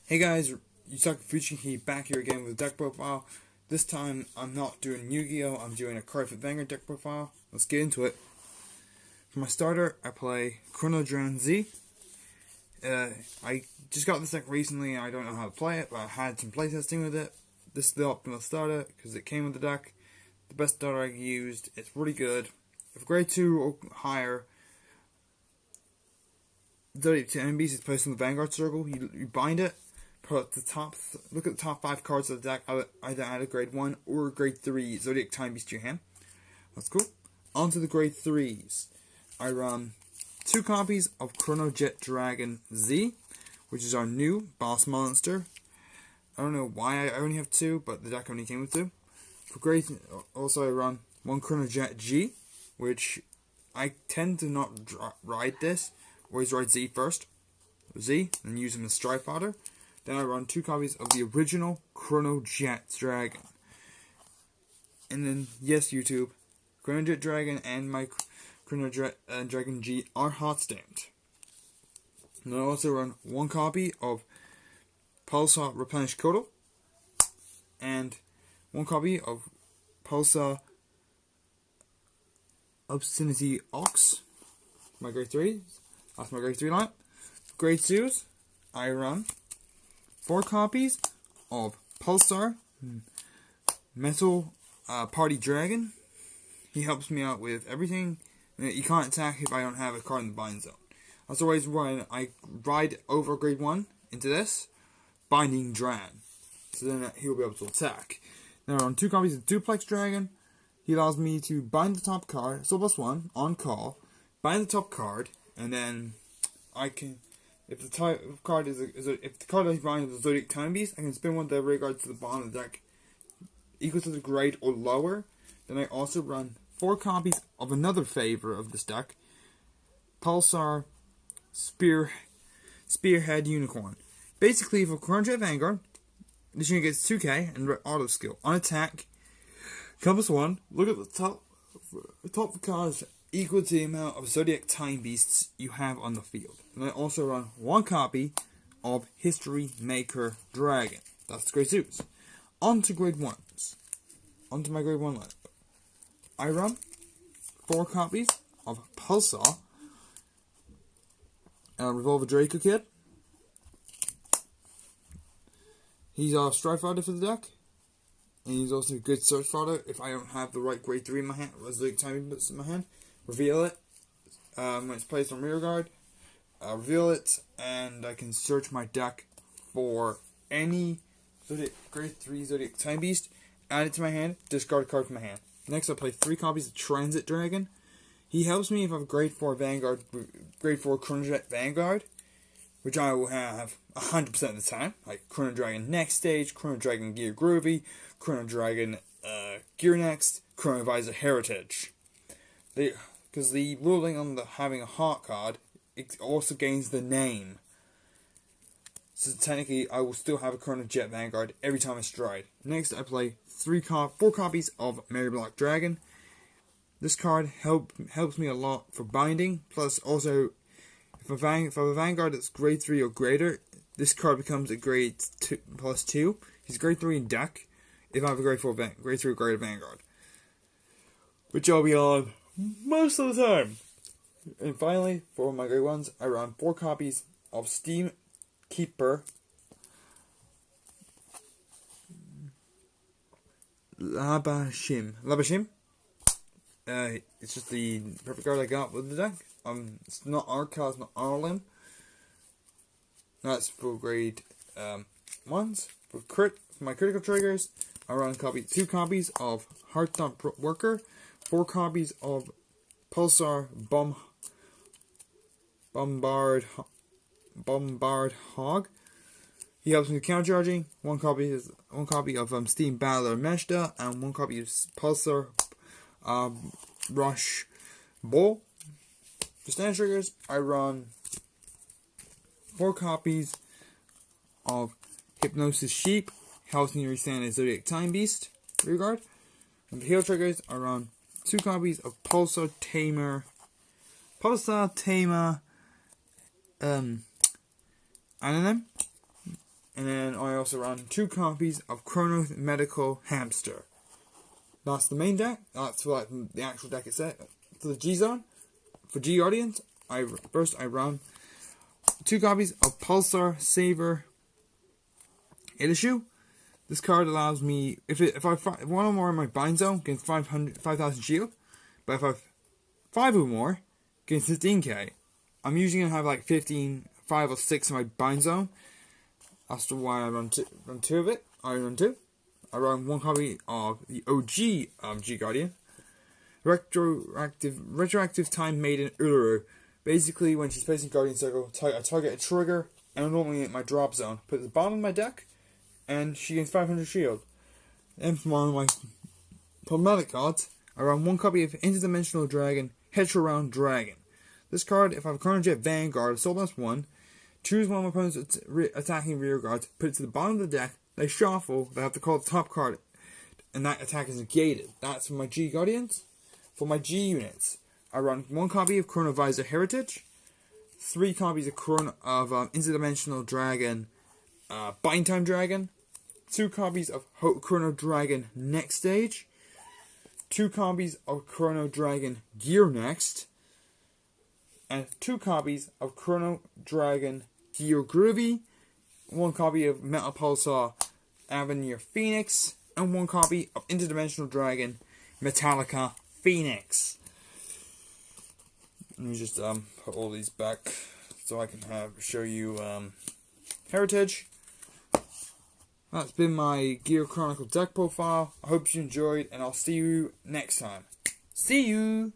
Hey guys, Yusaka Fuchiki back here again with a deck profile. This time I'm not doing Yu-Gi-Oh! I'm doing a Cardfight vanguard deck profile. Let's get into it. For my starter, I play Chrono Dragon Z. I just got this deck recently. I don't know how to play it, but I had some playtesting with it. This is the optimal starter because it came with the deck. The best starter I used. It's really good. If grade 2 or higher, 32 enemies is placed in the vanguard circle. You bind it. Put the top. Look at the top 5 cards of the deck. Either add a grade 1 or grade 3 Zodiac Time Beast to your hand. That's cool. On to the grade 3s. I run 2 copies of Chrono Jet Dragon Z, which is our new boss monster. I don't know why I only have 2, but the deck only came with 2. For grade, also I run 1 Chrono Jet G, which I tend to not ride this. Always ride Z first. Z, then use him as Strike Fodder. Then I run 2 copies of the original Chrono Jet Dragon. And then, yes, YouTube, Chrono Jet Dragon and my Chrono Jet Dragon G are hot stamped. And I also run 1 copy of Pulsar Replenish Kotal and 1 copy of Pulsar Obscenity Ox. My grade 3. That's my grade 3 line. Grade 2s, I run 4 copies of Pulsar Metal Party Dragon. He helps me out with everything. You can't attack if I don't have a card in the bind zone. That's always when I ride over grade 1 into this, Binding Dran. So then he'll be able to attack. Now on 2 copies of Duplex Dragon, he allows me to bind the top card, so +1, on call, bind the top card, and then I can, if the type of card is if the card I bind is a Zodiac Time Beast, I can spin one of the regards to the bottom of the deck equal to the grade or lower. Then I also run 4 copies of another favorite of this deck, Pulsar Spearhead Unicorn. Basically, for Chrono Jet Vanguard, this unit gets 2k and auto skill. On attack, compass 1, look at the top of the cards equal to the amount of Zodiac Time Beasts you have on the field. And I also run 1 copy of History Maker Dragon. That's grade 2s. On to grade 1s. On to my grade 1 lineup. I run 4 copies of Pulsar Revolver Draco Kid. He's a Strike Fodder for the deck. And he's also a good search fodder if I don't have the right grade 3 in my hand, or Zodiac Time Beast in my hand. Reveal it when it's placed on rear guard. Reveal it, and I can search my deck for any grade 3 Zodiac Time Beast. Add it to my hand. Discard a card from my hand. Next, I play 3 copies of Transit Dragon. He helps me if I have grade 4 Vanguard, grade 4 Chrono Jet Vanguard, which I will have 100% of the time. Like Chrono Dragon Next Stage, Chrono Dragon Gear Groovy, Chrono Dragon Gear Next, Chrono Visor Heritage. Because the ruling on having a heart card, it also gains the name. So technically, I will still have a Chrono Jet Vanguard every time I stride. Next, I play 4 copies of Mary Block Dragon. This card helps me a lot for binding. Plus, also, if I have a Vanguard that's grade 3 or greater, this card becomes a grade 2 +2. He's grade 3 in deck. If I have a grade 3 or greater Vanguard, which I'll be on most of the time. And finally, for my grade 1s, I run 4 copies of Steam Keeper Labashim. It's just the perfect card I got with the deck. It's not our card, it's not our limb. That's for grade 1s. For my critical triggers, I run 2 copies of Heartthump Worker, 4 copies of Pulsar Bombard Hog. He helps me with countercharging. 1 copy of Steam Battler Meshta, and 1 copy of Pulsar Rush Bull. For standard triggers, I run 4 copies of Hypnosis Sheep. Helps me restand a Zodiac Time Beast rear guard. And for heal triggers, I run 2 copies of Pulsar Tamer Anonym, And then I also run 2 copies of Chrono Medical Hamster. That's the main deck. That's for like the actual deck itself. For the G Zone, for G Audience, I run 2 copies of Pulsar Saver Issue. This card allows me, if I have 1 or more in my bind zone, gains 5,000 shield. But if I have 5 or more, gains 15k. I'm usually gonna have like 5 or 6 in my bind zone. That's why I run two of it. I run 2. I run 1 copy of the OG G Guardian. Retroactive Time Maiden Uluru. Basically, when she's placing Guardian Circle, I target a trigger, and normally in my drop zone, put it at the bottom of my deck, and she gains 500 shield. Then from one of my problematic cards, I run 1 copy of Interdimensional Dragon, Hetero Round Dragon. This card, if I have a Chrono Jet Vanguard, Soul Blast 1, choose one of my opponent's attacking rear guards, put it to the bottom of the deck, they shuffle, they have to call the top card, and that attack is negated. That's for my G Guardians. For my G units, I run 1 copy of Chronovisor Heritage, 3 copies of Interdimensional Dragon, Bind Time Dragon, 2 copies of Chrono Dragon Next Stage, 2 copies of Chrono Dragon Gear Next, and 2 copies of Chrono Dragon Gear Groovy, 1 copy of Metal Pulsar Avenir Phoenix, and 1 copy of Interdimensional Dragon Metallica Phoenix. Let me just put all these back so I can show you Heritage. That's been my Gear Chronicle deck profile. I hope you enjoyed, and I'll see you next time. See you!